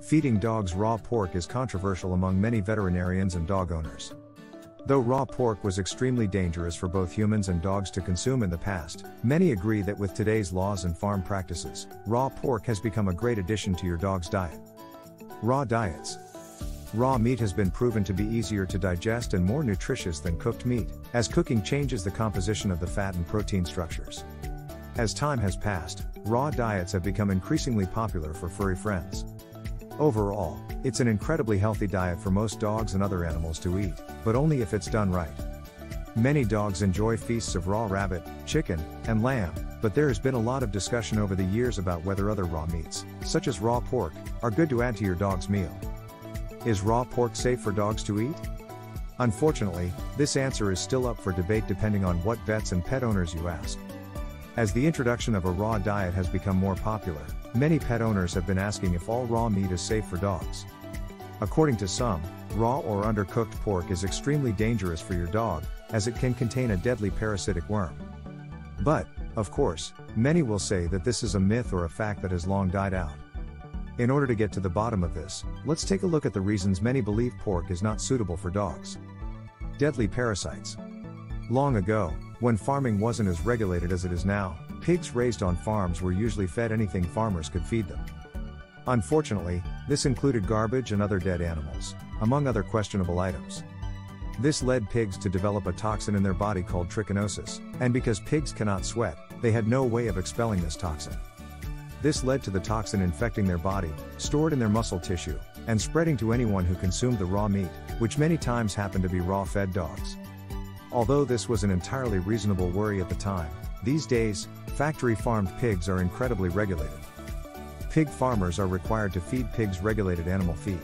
Feeding dogs raw pork is controversial among many veterinarians and dog owners. Though raw pork was extremely dangerous for both humans and dogs to consume in the past, many agree that with today's laws and farm practices, raw pork has become a great addition to your dog's diet. Raw diets. Raw meat has been proven to be easier to digest and more nutritious than cooked meat, as cooking changes the composition of the fat and protein structures. As time has passed, raw diets have become increasingly popular for furry friends. Overall, it's an incredibly healthy diet for most dogs and other animals to eat, but only if it's done right. Many dogs enjoy feasts of raw rabbit, chicken, and lamb, but there has been a lot of discussion over the years about whether other raw meats, such as raw pork, are good to add to your dog's meal. Is raw pork safe for dogs to eat? Unfortunately, this answer is still up for debate depending on what vets and pet owners you ask. As the introduction of a raw diet has become more popular, many pet owners have been asking if all raw meat is safe for dogs. According to some, raw or undercooked pork is extremely dangerous for your dog, as it can contain a deadly parasitic worm. But, of course, many will say that this is a myth or a fact that has long died out. In order to get to the bottom of this, let's take a look at the reasons many believe pork is not suitable for dogs. Deadly parasites. Long ago, when farming wasn't as regulated as it is now, pigs raised on farms were usually fed anything farmers could feed them. Unfortunately, this included garbage and other dead animals, among other questionable items. This led pigs to develop a toxin in their body called trichinosis, and because pigs cannot sweat, they had no way of expelling this toxin. This led to the toxin infecting their body, stored in their muscle tissue, and spreading to anyone who consumed the raw meat, which many times happened to be raw-fed dogs. Although this was an entirely reasonable worry at the time, these days, factory-farmed pigs are incredibly regulated. Pig farmers are required to feed pigs regulated animal feed.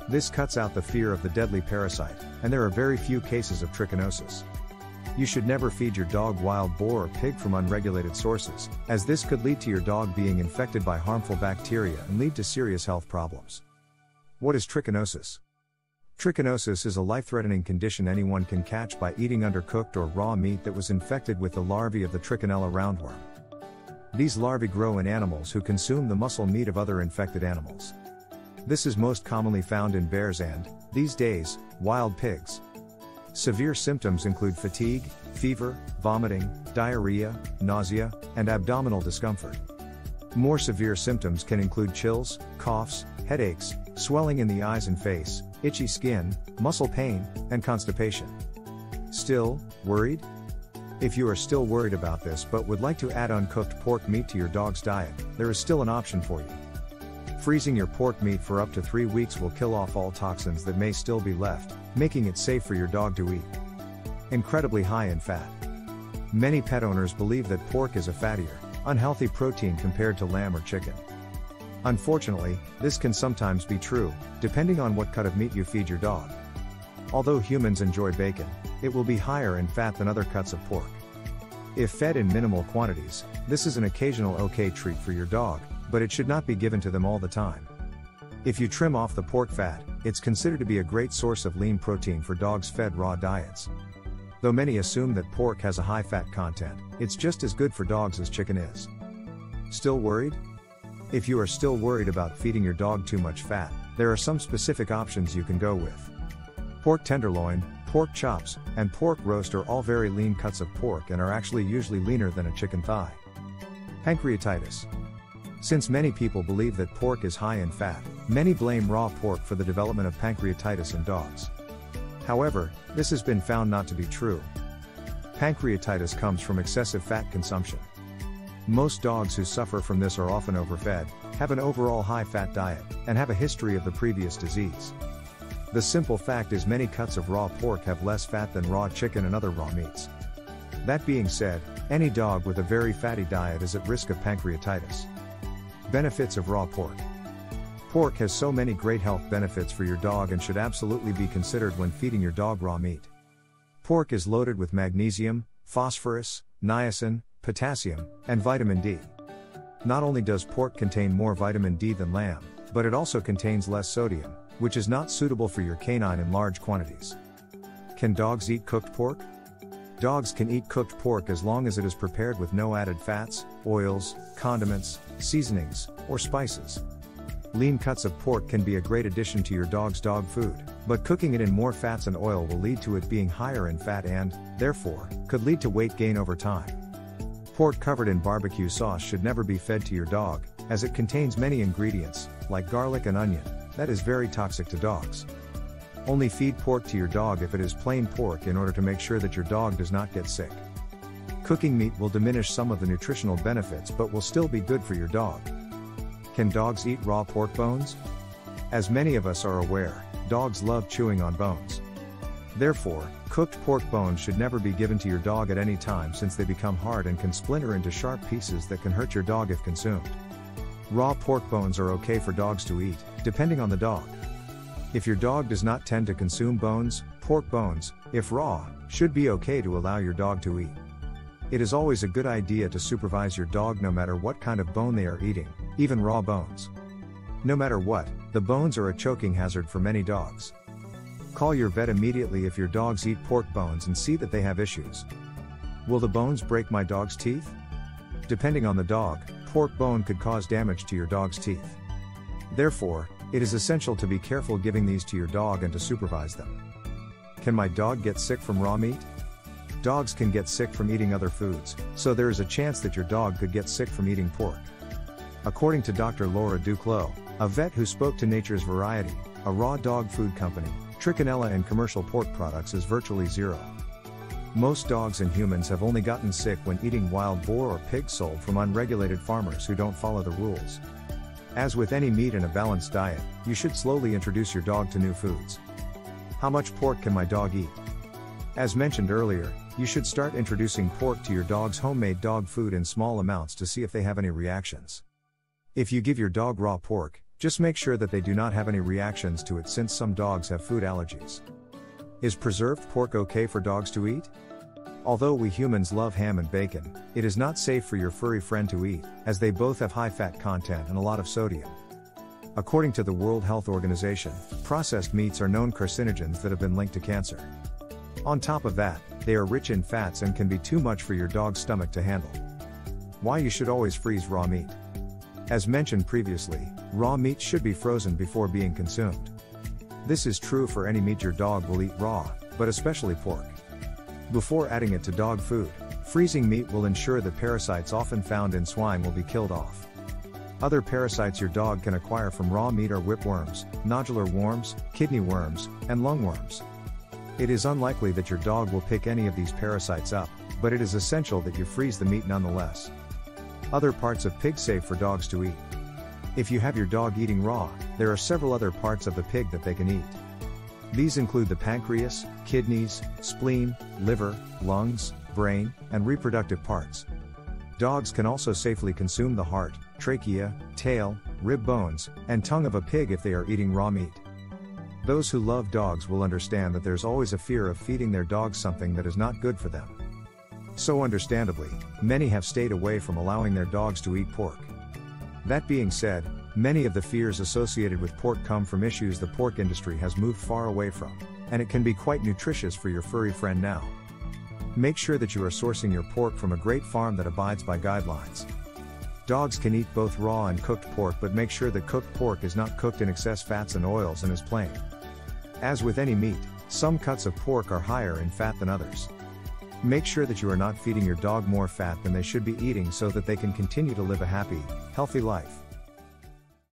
This cuts out the fear of the deadly parasite, and there are very few cases of trichinosis. You should never feed your dog wild boar or pig from unregulated sources, as this could lead to your dog being infected by harmful bacteria and lead to serious health problems. What is trichinosis? Trichinosis is a life-threatening condition anyone can catch by eating undercooked or raw meat that was infected with the larvae of the trichinella roundworm. These larvae grow in animals who consume the muscle meat of other infected animals. This is most commonly found in bears and, these days, wild pigs. Severe symptoms include fatigue, fever, vomiting, diarrhea, nausea, and abdominal discomfort. More severe symptoms can include chills, coughs, headaches, swelling in the eyes and face, itchy skin, muscle pain, and constipation. Still worried? If you are still worried about this but would like to add uncooked pork meat to your dog's diet, there is still an option for you. Freezing your pork meat for up to 3 weeks will kill off all toxins that may still be left, making it safe for your dog to eat. Incredibly high in fat. Many pet owners believe that pork is a fattier, unhealthy protein compared to lamb or chicken. Unfortunately, this can sometimes be true, depending on what cut of meat you feed your dog. Although humans enjoy bacon, it will be higher in fat than other cuts of pork. If fed in minimal quantities, this is an occasional okay treat for your dog, but it should not be given to them all the time. If you trim off the pork fat, it's considered to be a great source of lean protein for dogs fed raw diets. Though many assume that pork has a high fat content, it's just as good for dogs as chicken is. Still worried? If you are still worried about feeding your dog too much fat, there are some specific options you can go with. Pork tenderloin, pork chops, and pork roast are all very lean cuts of pork and are actually usually leaner than a chicken thigh. Pancreatitis. Since many people believe that pork is high in fat, many blame raw pork for the development of pancreatitis in dogs. However, this has been found not to be true. Pancreatitis comes from excessive fat consumption. Most dogs who suffer from this are often overfed, have an overall high-fat diet, and have a history of the previous disease. The simple fact is many cuts of raw pork have less fat than raw chicken and other raw meats. That being said, any dog with a very fatty diet is at risk of pancreatitis. Benefits of raw pork. Pork has so many great health benefits for your dog and should absolutely be considered when feeding your dog raw meat. Pork is loaded with magnesium, phosphorus, niacin, potassium, and vitamin D. Not only does pork contain more vitamin D than lamb, but it also contains less sodium, which is not suitable for your canine in large quantities. Can dogs eat cooked pork? Dogs can eat cooked pork as long as it is prepared with no added fats, oils, condiments, seasonings, or spices. Lean cuts of pork can be a great addition to your dog's dog food, but cooking it in more fats and oil will lead to it being higher in fat and, therefore, could lead to weight gain over time. Pork covered in barbecue sauce should never be fed to your dog, as it contains many ingredients, like garlic and onion, that is very toxic to dogs. Only feed pork to your dog if it is plain pork in order to make sure that your dog does not get sick. Cooking meat will diminish some of the nutritional benefits but will still be good for your dog. Can dogs eat raw pork bones? As many of us are aware, dogs love chewing on bones. Therefore, cooked pork bones should never be given to your dog at any time since they become hard and can splinter into sharp pieces that can hurt your dog if consumed. Raw pork bones are okay for dogs to eat, depending on the dog. If your dog does not tend to consume bones, pork bones, if raw, should be okay to allow your dog to eat. It is always a good idea to supervise your dog no matter what kind of bone they are eating, even raw bones. No matter what, the bones are a choking hazard for many dogs. Call your vet immediately if your dogs eat pork bones and see that they have issues. Will the bones break my dog's teeth? Depending on the dog, pork bone could cause damage to your dog's teeth. Therefore, it is essential to be careful giving these to your dog and to supervise them. Can my dog get sick from raw meat? Dogs can get sick from eating other foods, so there is a chance that your dog could get sick from eating pork. According to Dr. Laura Duclos, a vet who spoke to Nature's Variety, a raw dog food company, trichinella in commercial pork products is virtually zero. Most dogs and humans have only gotten sick when eating wild boar or pig sold from unregulated farmers who don't follow the rules. As with any meat in a balanced diet, you should slowly introduce your dog to new foods. How much pork can my dog eat? As mentioned earlier, you should start introducing pork to your dog's homemade dog food in small amounts to see if they have any reactions. If you give your dog raw pork, just make sure that they do not have any reactions to it since some dogs have food allergies. Is preserved pork okay for dogs to eat? Although we humans love ham and bacon, it is not safe for your furry friend to eat, as they both have high fat content and a lot of sodium. According to the World Health Organization, processed meats are known carcinogens that have been linked to cancer. On top of that, they are rich in fats and can be too much for your dog's stomach to handle. Why you should always freeze raw meat? As mentioned previously, raw meat should be frozen before being consumed. This is true for any meat your dog will eat raw, but especially pork. Before adding it to dog food, freezing meat will ensure that parasites often found in swine will be killed off. Other parasites your dog can acquire from raw meat are whipworms, nodular worms, kidney worms, and lungworms. It is unlikely that your dog will pick any of these parasites up, but it is essential that you freeze the meat nonetheless. Other parts of pig safe for dogs to eat. If you have your dog eating raw, there are several other parts of the pig that they can eat. These include the pancreas, kidneys, spleen, liver, lungs, brain, and reproductive parts. Dogs can also safely consume the heart, trachea, tail, rib bones, and tongue of a pig if they are eating raw meat. Those who love dogs will understand that there's always a fear of feeding their dogs something that is not good for them. So understandably, many have stayed away from allowing their dogs to eat pork. That being said, many of the fears associated with pork come from issues the pork industry has moved far away from, and it can be quite nutritious for your furry friend now. Make sure that you are sourcing your pork from a great farm that abides by guidelines. Dogs can eat both raw and cooked pork, but make sure that cooked pork is not cooked in excess fats and oils and is plain. As with any meat, some cuts of pork are higher in fat than others. Make sure that you are not feeding your dog more fat than they should be eating so that they can continue to live a happy, healthy life.